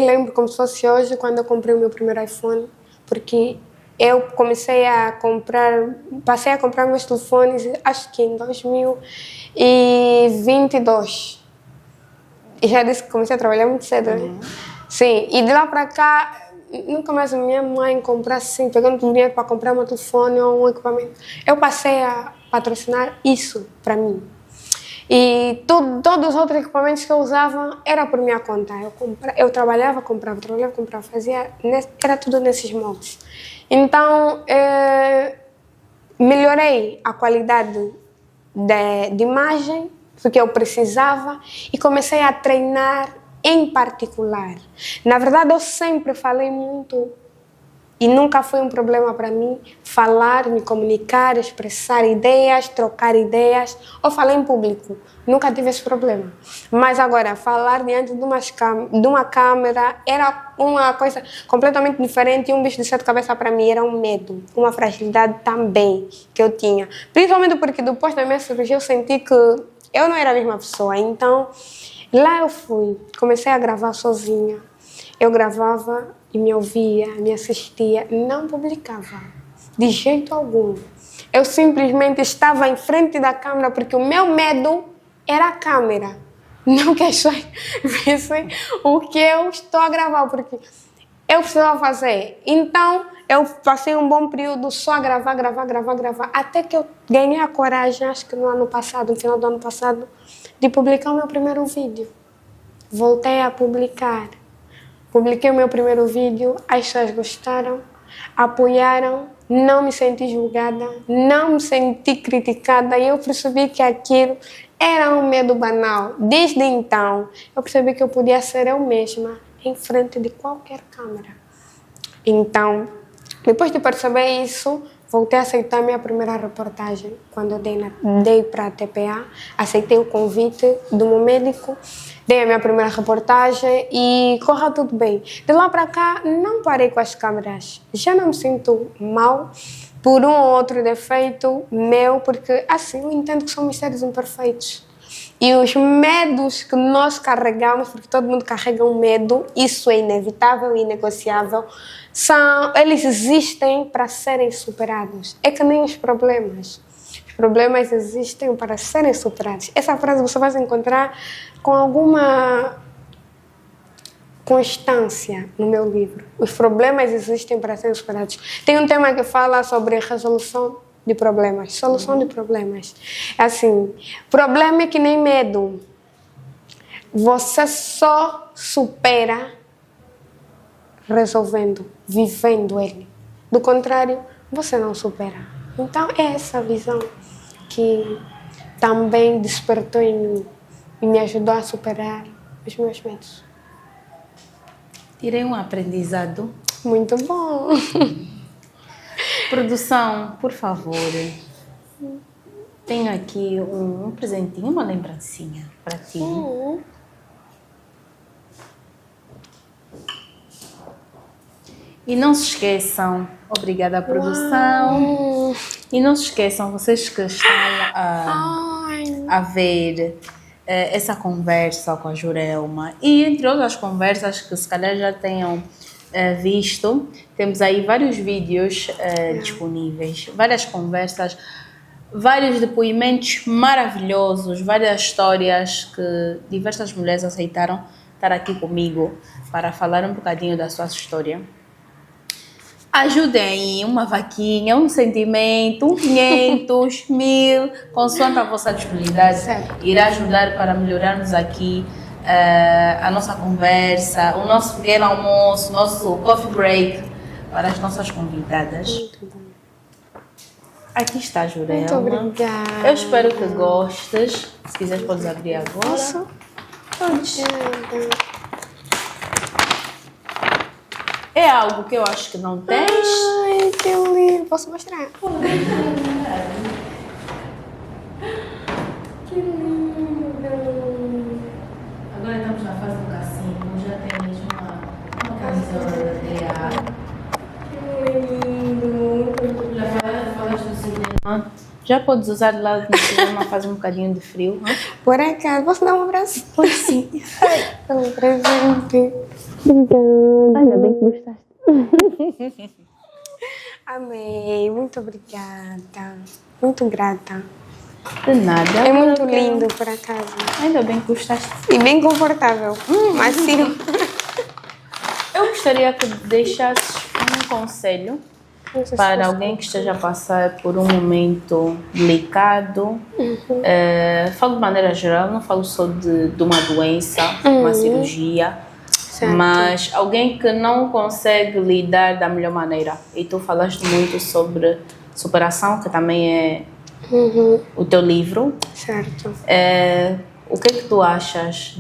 lembro como se fosse hoje, quando eu comprei o meu primeiro iPhone, porque eu passei a comprar meus telefones, acho que em 2022. E já disse que comecei a trabalhar muito cedo, né? Sim, e de lá para cá, nunca mais a minha mãe comprasse assim, pegando dinheiro para comprar um telefone ou um equipamento. Eu passei a patrocinar isso para mim. E todos os outros equipamentos que eu usava era por minha conta. Eu trabalhava, comprava, fazia, era tudo nesses moldes. Então, melhorei a qualidade de imagem, porque eu precisava, e comecei a treinar em particular. Na verdade, eu sempre falei muito, e nunca foi um problema para mim falar, me comunicar, expressar ideias, trocar ideias, ou falar em público. Nunca tive esse problema. Mas agora, falar diante de uma câmera era uma coisa completamente diferente, e um bicho de sete cabeças para mim era um medo, uma fragilidade também que eu tinha. Principalmente porque depois da minha cirurgia eu senti que eu não era a mesma pessoa. Então, lá eu fui, comecei a gravar sozinha. Eu gravava e me ouvia, me assistia, não publicava, de jeito algum. Eu simplesmente estava em frente da câmera porque o meu medo era a câmera. Não que as pessoas vissem o que eu estou a gravar, porque eu precisava fazer. Então, eu passei um bom período só a gravar, até que eu ganhei a coragem, acho que no final do ano passado, de publicar o meu primeiro vídeo. Voltei a publicar. Publiquei o meu primeiro vídeo, as pessoas gostaram, apoiaram, não me senti julgada, não me senti criticada, e eu percebi que aquilo era um medo banal. Desde então, eu percebi que eu podia ser eu mesma em frente de qualquer câmera. Então, depois de perceber isso, voltei a aceitar minha primeira reportagem. Quando eu dei para a TPA, aceitei o convite do meu médico, dei a minha primeira reportagem e correu tudo bem. De lá para cá, não parei com as câmeras. Já não me sinto mal por um ou outro defeito meu, porque assim eu entendo que somos seres imperfeitos. E os medos que nós carregamos, porque todo mundo carrega um medo, isso é inevitável e inegociável, eles existem para serem superados. É que nem os problemas. Os problemas existem para serem superados. Essa frase você vai encontrar com alguma constância no meu livro. Os problemas existem para serem superados. Tem um tema que fala sobre resolução de problemas, solução de problemas. Assim, problema é que nem medo. Você só supera resolvendo, vivendo ele. Do contrário, você não supera. Então, é essa visão que também despertou em mim e me ajudou a superar os meus medos. Tirei um aprendizado. Muito bom! Produção, por favor, tenho aqui um presentinho, uma lembrancinha para ti. E não se esqueçam, obrigada produção. Uau. E não se esqueçam, vocês que estão a ver essa conversa com a Jurelma e entre outras conversas que se calhar já tenham visto, temos aí vários vídeos disponíveis, várias conversas, vários depoimentos maravilhosos, várias histórias que diversas mulheres aceitaram estar aqui comigo para falar um bocadinho da sua história. Ajudem aí, uma vaquinha, um sentimento, 500, 1000, consoante a vossa disponibilidade. Certo. Irá ajudar para melhorarmos aqui a nossa conversa, o nosso pequeno almoço, o nosso coffee break para as nossas convidadas. Muito bom. Aqui está a Jurelma. Muito obrigada. Eu espero que gostes. Se quiseres, podes abrir agora. Posso? Podes. Obrigada. É algo que eu acho que não tens. Ai, que lindo. Posso mostrar? Que lindo. Agora estamos na fase do cassino, já temos uma camisola da DA. Que lindo. Já falaste do cinema. Já podes usar lá no cinema, faz um bocadinho de frio. Por acaso, posso dar um abraço? Pois sim. Um presente. Obrigada. Ainda bem que gostaste. Amei. Muito obrigada. Muito grata. De nada. É muito lindo, por acaso. Ainda bem que gostaste. E bem confortável. Macio. Eu gostaria que deixasses um conselho para alguém que esteja a passar por um momento delicado. Falo de maneira geral, não falo só de uma doença, uma cirurgia, Certo. mas alguém que não consegue lidar da melhor maneira. E tu falaste muito sobre superação, que também é o teu livro. Certo. O que é que tu achas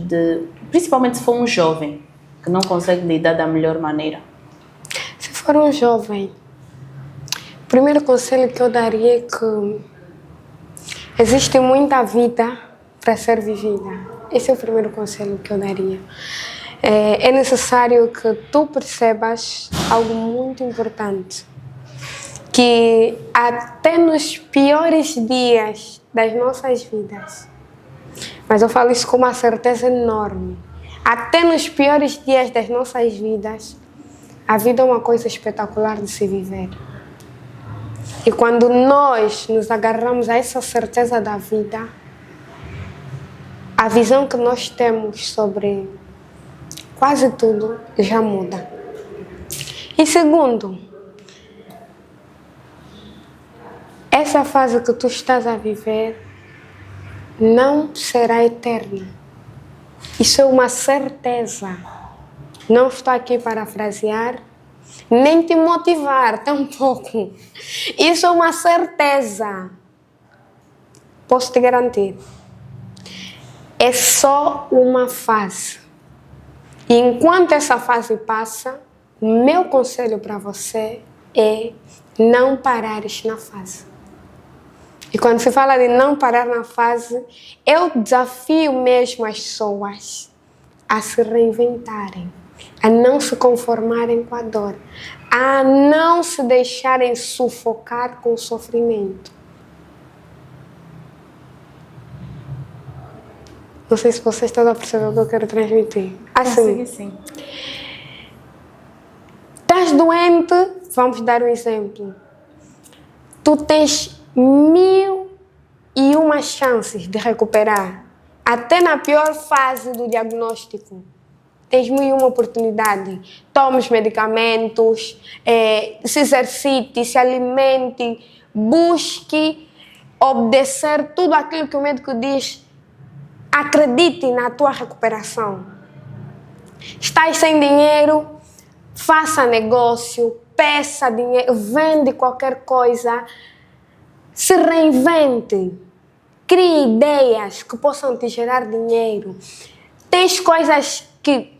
principalmente se for um jovem que não consegue lidar da melhor maneira? Se for um jovem, o primeiro conselho que eu daria é que existe muita vida para ser vivida. Esse é o primeiro conselho que eu daria. É necessário que tu percebas algo muito importante, que até nos piores dias das nossas vidas, mas eu falo isso com uma certeza enorme, até nos piores dias das nossas vidas, a vida é uma coisa espetacular de se viver. E quando nós nos agarramos a essa certeza da vida, a visão que nós temos sobre quase tudo já muda. E segundo, essa fase que tu estás a viver não será eterna. Isso é uma certeza. Não estou aqui para parafrasear, nem te motivar, tampouco. Isso é uma certeza. Posso te garantir. É só uma fase. E enquanto essa fase passa, o meu conselho para você é não parares na fase. E quando se fala de não parar na fase, eu desafio mesmo as pessoas a se reinventarem, a não se conformarem com a dor, a não se deixarem sufocar com o sofrimento. Não sei se vocês estão a perceber o que eu quero transmitir. Assim, Sim. estás doente, vamos dar um exemplo. Tu tens 1001 chances de recuperar. Até na pior fase do diagnóstico. Tens 1001 oportunidades. Tome os medicamentos, se exercite, se alimente, busque obedecer tudo aquilo que o médico diz. Acredite na tua recuperação. Estás sem dinheiro, faça negócio, peça dinheiro, vende qualquer coisa, se reinvente, crie ideias que possam te gerar dinheiro. Tens coisas que,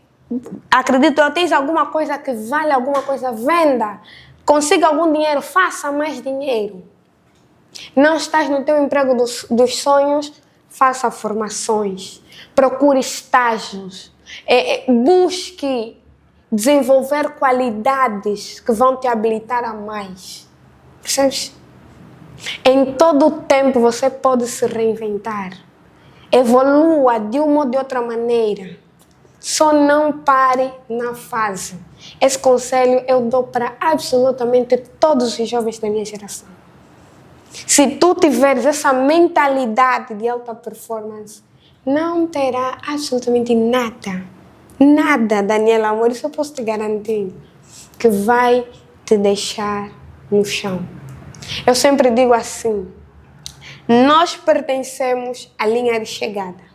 acredito eu, tens alguma coisa que vale alguma coisa, venda. Consiga algum dinheiro, faça mais dinheiro. Não estás no teu emprego dos sonhos, faça formações, procure estágios, busque desenvolver qualidades que vão te habilitar a mais. Percebes? Em todo o tempo você pode se reinventar. Evolua de uma ou de outra maneira. Só não pare na fase. Esse conselho eu dou para absolutamente todos os jovens da minha geração. Se tu tiveres essa mentalidade de alta performance, não terá absolutamente nada. Nada, Daniela, amor, isso eu posso te garantir, que vai te deixar no chão. Eu sempre digo assim, nós pertencemos à linha de chegada.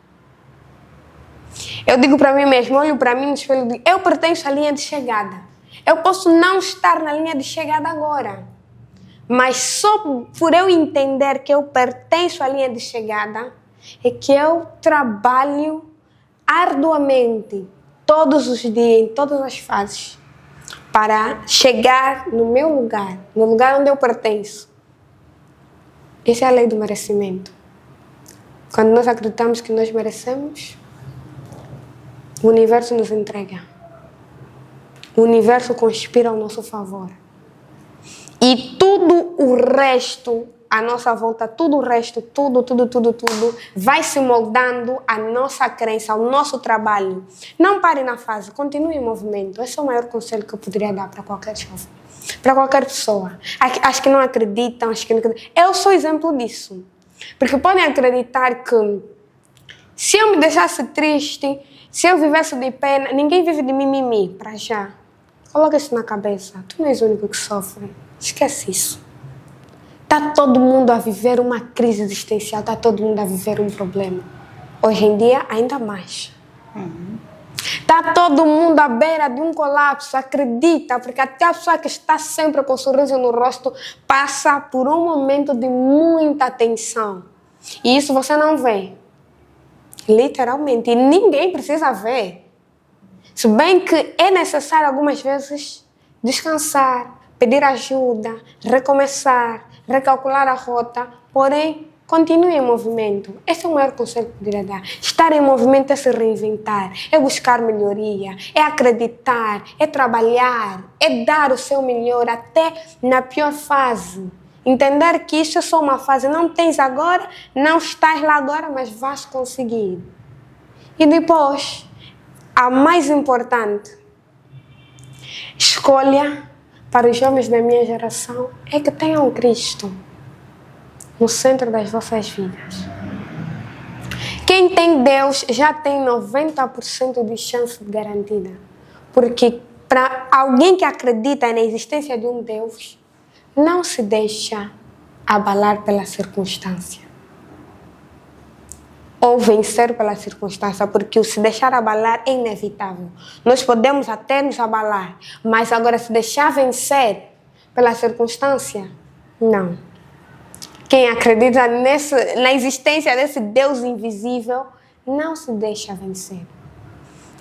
Eu digo para mim mesmo, olho para mim no espelho e digo, eu pertenço à linha de chegada. Eu posso não estar na linha de chegada agora, mas só por eu entender que eu pertenço à linha de chegada, é que eu trabalho arduamente, todos os dias, em todas as fases, para chegar no meu lugar, no lugar onde eu pertenço. Essa é a lei do merecimento. Quando nós acreditamos que nós merecemos, o universo nos entrega. O universo conspira ao nosso favor. E tudo o resto, à nossa volta, tudo o resto, tudo, vai se moldando à nossa crença, ao nosso trabalho. Não pare na fase, continue em movimento. Esse é o maior conselho que eu poderia dar para qualquer jovem, para qualquer pessoa. As que não acreditam, Eu sou exemplo disso. Porque podem acreditar que se eu me deixasse triste, se eu vivesse de pena, ninguém vive de mimimi, para já. Coloca isso na cabeça. Tu não és o único que sofre. Esquece isso. Está todo mundo a viver uma crise existencial, está todo mundo a viver um problema. Hoje em dia, ainda mais. Está todo mundo à beira de um colapso, acredita, porque até a pessoa que está sempre com um sorriso no rosto passa por um momento de muita tensão. E isso você não vê. Literalmente. E ninguém precisa ver. Se bem que é necessário algumas vezes descansar, pedir ajuda, recomeçar, recalcular a rota, porém, continue em movimento. Esse é o maior conselho que eu poderia dar. Estar em movimento é se reinventar, é buscar melhoria, é acreditar, é trabalhar, é dar o seu melhor até na pior fase. Entender que isso é só uma fase, não tens agora, não estás lá agora, mas vais conseguir. E depois, a mais importante escolha para os jovens da minha geração é que tenham Cristo no centro das vossas vidas. Quem tem Deus já tem 90% de chance garantida. Porque para alguém que acredita na existência de um Deus, não se deixa abalar pela circunstância. Ou vencer pela circunstância, porque o se deixar abalar é inevitável. Nós podemos até nos abalar, mas agora se deixar vencer pela circunstância, não. Quem acredita na existência desse Deus invisível, não se deixa vencer.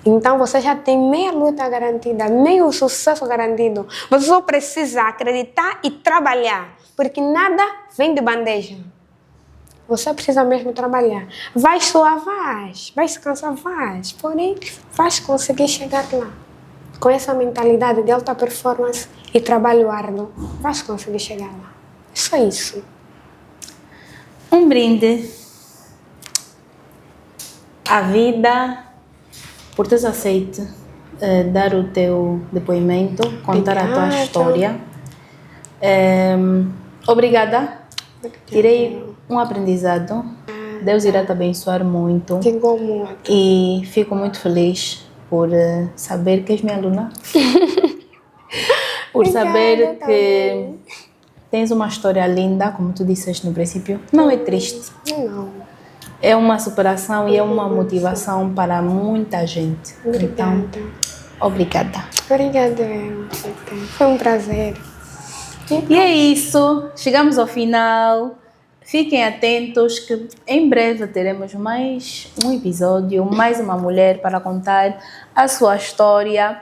Então você já tem meia luta garantida, meio sucesso garantido. Você só precisa acreditar e trabalhar, porque nada vem de bandeja. Você precisa mesmo trabalhar. Vai suar, vai se cansar, porém vais conseguir chegar lá. Com essa mentalidade de alta performance e trabalho árduo, vais conseguir chegar lá. É só isso. Um brinde à vida por teres aceito dar o teu depoimento, contar a tua história. Obrigada. Tirei um aprendizado. Deus irá te abençoar muito. Digo muito. E fico muito feliz por saber que és minha aluna. Por saber que tens uma história linda, como tu disseste no princípio. Não é triste. Não. É uma superação e é uma motivação para muita gente. Obrigada. Então, obrigada. Obrigada, foi um prazer. E é isso, chegamos ao final. Fiquem atentos que em breve teremos mais um episódio, mais uma mulher para contar a sua história,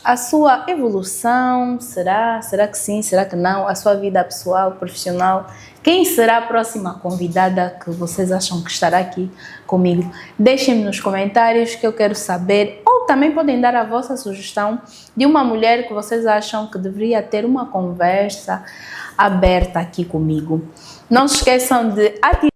a sua evolução. Será que sim? Será que não? A sua vida pessoal, profissional. Quem será a próxima convidada que vocês acham que estará aqui comigo? Deixem-me nos comentários que eu quero saber. Ou também podem dar a vossa sugestão de uma mulher que vocês acham que deveria ter uma conversa aberta aqui comigo. Não se esqueçam de ativar